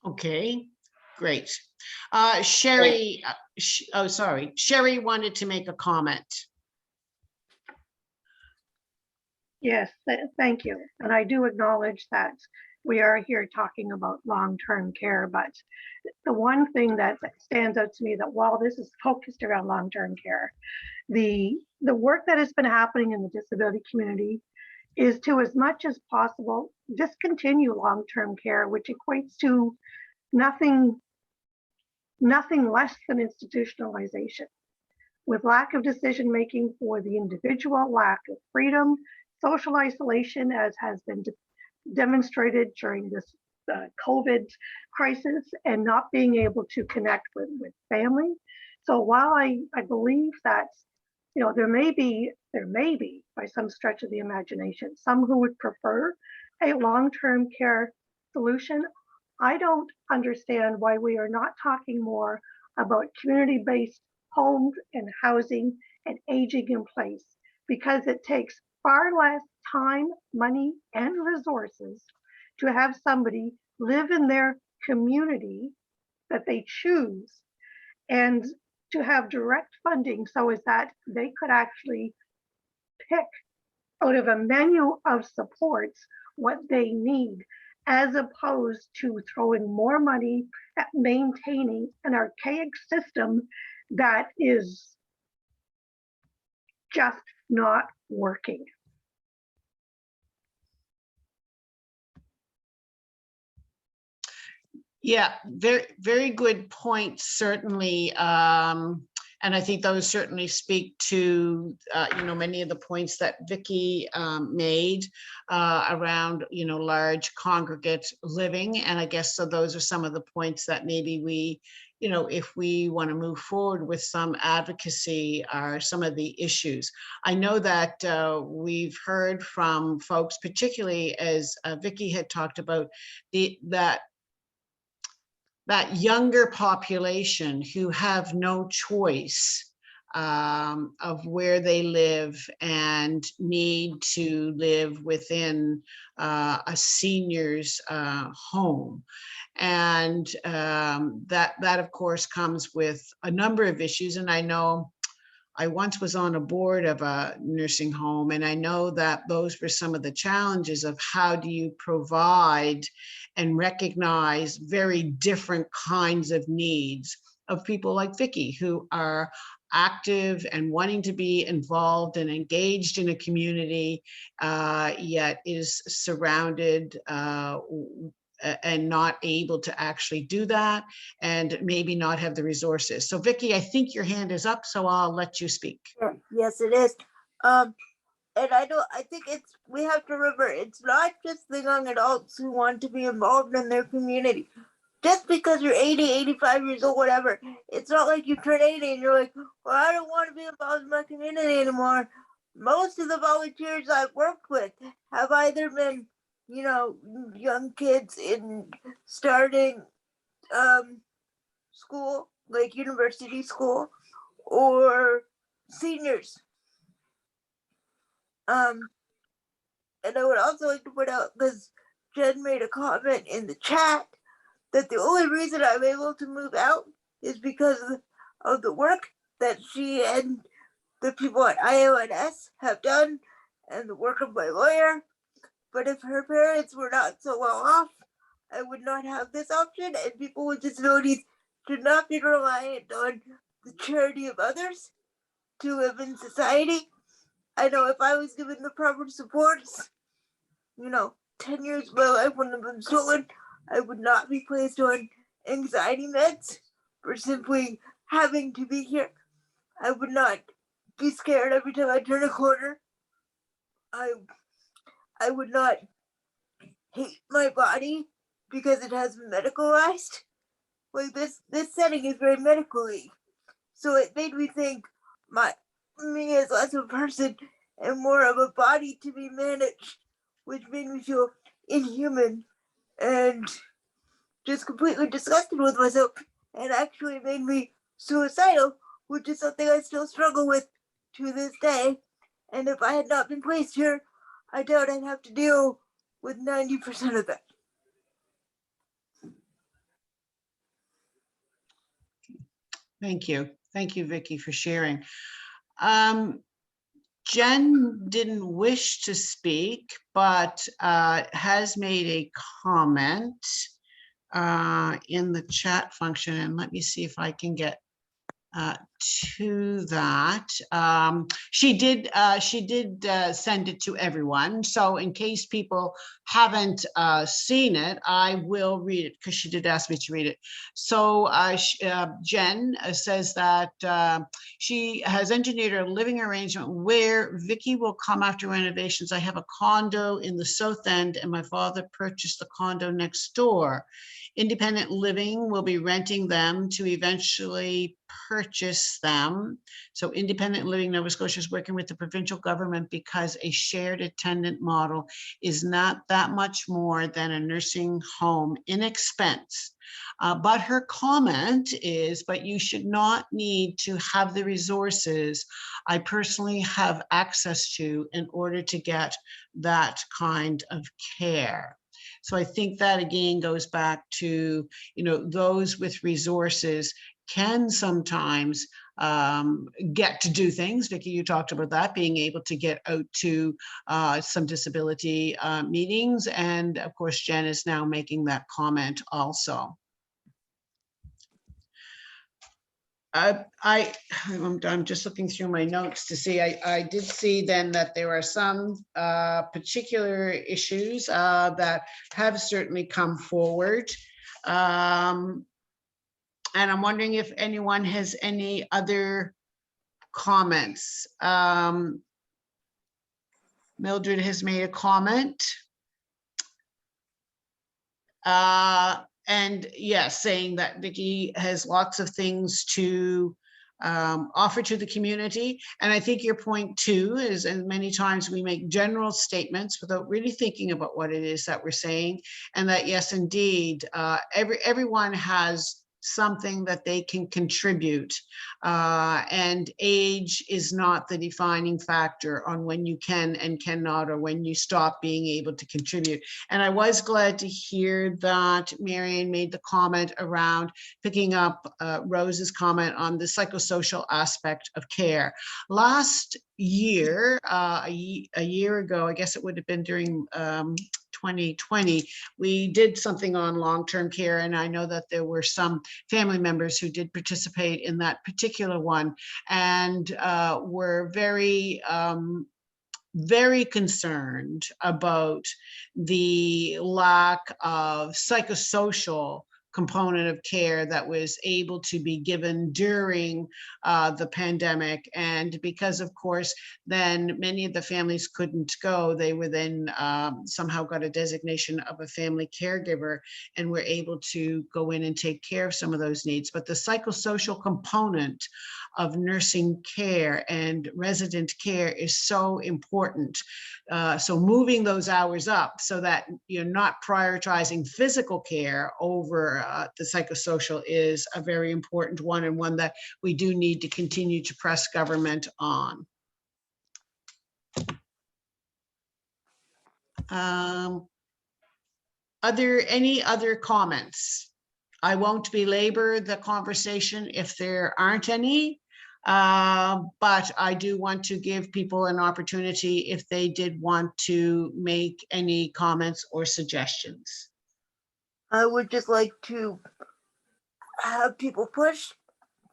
Okay, great. Sherry, oh, sorry. Sherry wanted to make a comment.
Yes, thank you. And I do acknowledge that we are here talking about long-term care, but the one thing that stands out to me, that while this is focused around long-term care, the work that has been happening in the disability community is to, as much as possible, discontinue long-term care, which equates to nothing less than institutionalization, with lack of decision-making for the individual, lack of freedom, social isolation, as has been demonstrated during this COVID crisis, and not being able to connect with family. So while I believe that, you know, there may be by some stretch of the imagination, some who would prefer a long-term care solution, I don't understand why we are not talking more about community-based homes and housing and aging in place, because it takes far less time, money, and resources to have somebody live in their community that they choose, and to have direct funding so as that they could actually pick out of a menu of supports what they need, as opposed to throwing more money at maintaining an archaic system that is just not working.
Yeah, very, very good point, certainly. And I think those certainly speak to, you know, many of the points that Vicky made around, you know, large congregate living. And I guess so those are some of the points that maybe we, you know, if we want to move forward with some advocacy, are some of the issues. I know that we've heard from folks, particularly as Vicky had talked about, that younger population who have no choice of where they live and need to live within a senior's home. And that of course comes with a number of issues. And I know I once was on a board of a nursing home, and I know that those were some of the challenges of how do you provide and recognize very different kinds of needs of people like Vicky, who are active and wanting to be involved and engaged in a community, yet is surrounded and not able to actually do that, and maybe not have the resources. So Vicky, I think your hand is up, so I'll let you speak.
Sure. Yes, it is. And I think we have to remember, it's not just the young adults who want to be involved in their community. Just because you're 80, 85 years old, whatever, it's not like you turn 80 and you're like, well, I don't want to be involved in my community anymore. Most of the volunteers I've worked with have either been, you know, young kids in starting school, like university school, or seniors. And I would also like to point out, because Jen made a comment in the chat, that the only reason I'm able to move out is because of the work that she and the people at IONS have done, and the work of my lawyer. But if her parents were not so well off, I would not have this option, and people with disabilities should not be reliant on the charity of others to live in society. I know if I was given the proper supports, 10 years of my life wouldn't have been stolen. I would not be placed on anxiety meds for simply having to be here. I would not be scared every time I turn a corner. I would not hate my body because it has been medicalized. Like this setting is very medically. So it made me think me as less of a person and more of a body to be managed, which made me feel inhuman and just completely disgusted with myself, and actually made me suicidal, which is something I still struggle with to this day. And if I had not been placed here, I doubt I'd have to deal with 90% of that.
Thank you. Thank you, Vicki, for sharing. Jen didn't wish to speak, but has made a comment in the chat function. And let me see if I can get to that. She did send it to everyone. So in case people haven't seen it, I will read it because she did ask me to read it. So Jen says that she has engineered a living arrangement where Vicki will come after renovations. I have a condo in the South End and my father purchased the condo next door. Independent Living will be renting them to eventually purchase them. So Independent Living Nova Scotia is working with the provincial government because a shared attendant model is not that much more than a nursing home in expense. But her comment is, but you should not need to have the resources I personally have access to in order to get that kind of care. So I think that again goes back to, those with resources can sometimes get to do things. Vicki, you talked about that, being able to get out to some disability meetings. And of course, Jen is now making that comment also. I'm just looking through my notes to see, I did see then that there are some particular issues that have certainly come forward. And I'm wondering if anyone has any other comments. Mildred has made a comment. And yes, saying that Vicki has lots of things to offer to the community. And I think your point too is, and many times we make general statements without really thinking about what it is that we're saying. And that yes, indeed, everyone has something that they can contribute, and age is not the defining factor on when you can and cannot, or when you stop being able to contribute. And I was glad to hear that Marion made the comment around picking up Rose's comment on the psychosocial aspect of care. Last year, a year ago, I guess it would have been during 2020, we did something on long-term care, and I know that there were some family members who did participate in that particular one, and were very very concerned about the lack of psychosocial component of care that was able to be given during the pandemic. And because of course, then many of the families couldn't go, they were then somehow got a designation of a family caregiver and were able to go in and take care of some of those needs. But the psychosocial component of nursing care and resident care is so important. So moving those hours up so that you're not prioritizing physical care over the psychosocial is a very important one, and one that we do need to continue to press government on. Are there any other comments? I won't belabor the conversation if there aren't any. But I do want to give people an opportunity if they did want to make any comments or suggestions.
I would just like to have people push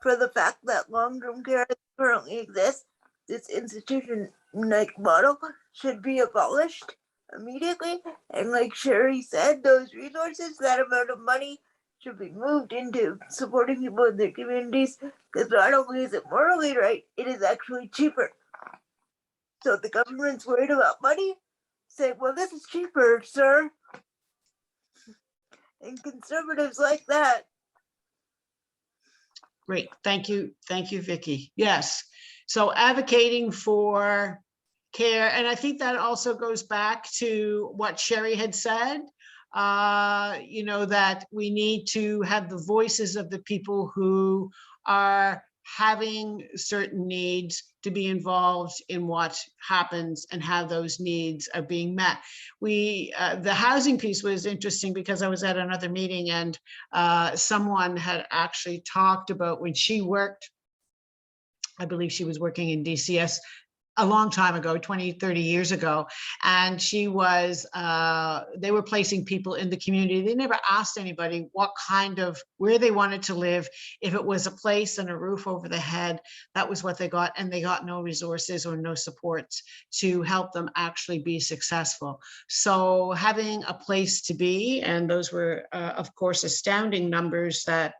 for the fact that long-term care currently exists. This institution-like model should be abolished immediately. And like Sherry said, those resources, that amount of money should be moved into supporting people in their communities, because not only is it morally right, it is actually cheaper. So if the government's worried about money, say, well, this is cheaper, sir. And conservatives like that.
Great, thank you, Vicky. Yes, so advocating for care, and I think that also goes back to what Sherry had said, you know, that we need to have the voices of the people who are having certain needs to be involved in what happens and how those needs are being met. The housing piece was interesting because I was at another meeting and someone had actually talked about when she worked, I believe she was working in DCS a long time ago, 20, 30 years ago. And she was, they were placing people in the community. They never asked anybody what kind of, where they wanted to live. If it was a place and a roof over the head, that was what they got. And they got no resources or no supports to help them actually be successful. So having a place to be, and those were, of course, astounding numbers that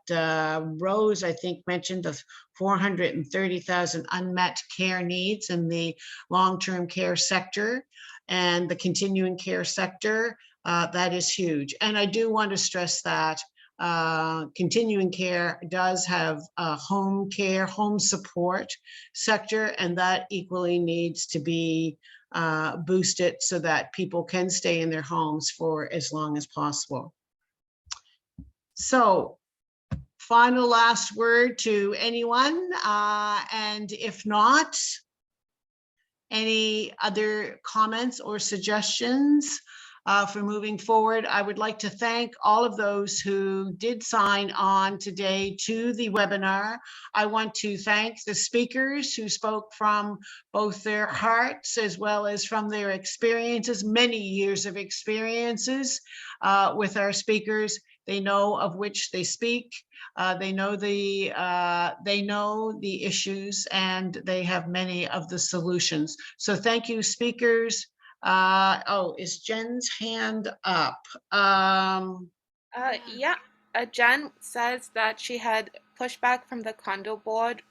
Rose, I think, mentioned of 430,000 unmet care needs in the long-term care sector and the continuing care sector. That is huge. And I do want to stress that continuing care does have a home care, home support sector, and that equally needs to be boosted so that people can stay in their homes for as long as possible. So, final last word to anyone, and if not, any other comments or suggestions for moving forward? I would like to thank all of those who did sign on today to the webinar. I want to thank the speakers who spoke from both their hearts as well as from their experiences, many years of experiences with our speakers. They know of which they speak. They know the issues, and they have many of the solutions. So thank you, speakers. Oh, is Jen's hand up?
Yeah, Jen says that she had pushback from the condo board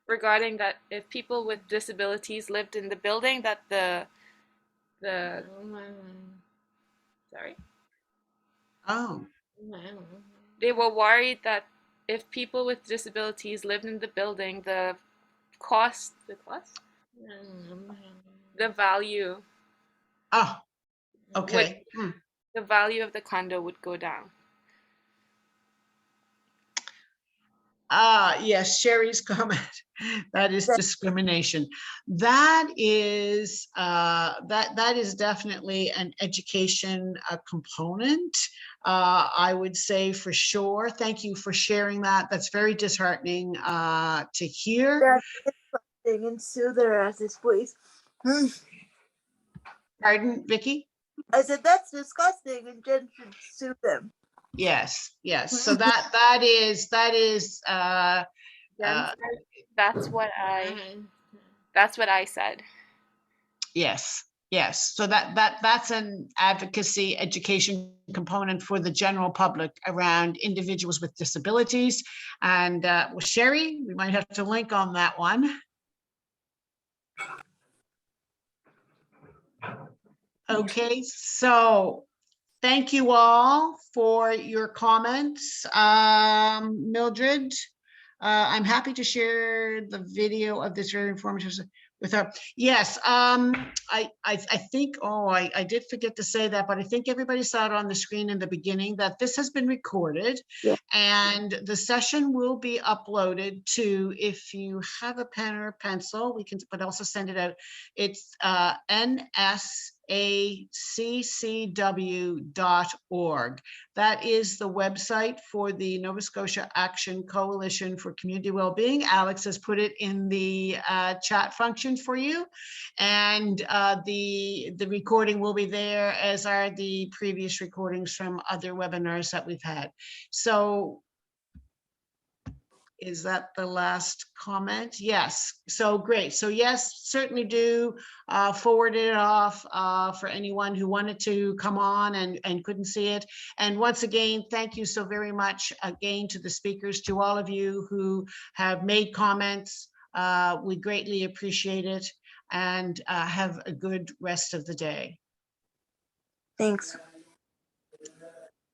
regarding that if people with disabilities lived in the building, that sorry.
Oh.
They were worried that if people with disabilities lived in the building, the value.
Oh, okay.
The value of the condo would go down.
Yes, Sherry's comment. That is discrimination. That is definitely an education component. I would say for sure. Thank you for sharing that. That's very disheartening to hear.
And sue their asses, please.
Pardon, Vicky?
I said that's disgusting, and Jen should sue them.
Yes, yes. So that is
that's what I said.
Yes, yes. So that's an advocacy education component for the general public around individuals with disabilities. And well, Sherry, we might have to link on that one. Okay, so thank you all for your comments. Mildred, I'm happy to share the video of this very informative with her. Yes, I think, I did forget to say that, but I think everybody saw it on the screen in the beginning that this has been recorded.
Yeah. And
the session will be uploaded to, if you have a pen or a pencil, we can, but also send it out. It's That is the website for the Nova Scotia Action Coalition for Community Wellbeing. Alex has put it in the chat function for you. And the recording will be there, as are the previous recordings from other webinars that we've had. So is that the last comment? Yes. So great. So yes, certainly do forward it off for anyone who wanted to come on and couldn't see it. And once again, thank you so very much again to the speakers, to all of you who have made comments. We greatly appreciate it, and have a good rest of the day.
Thanks.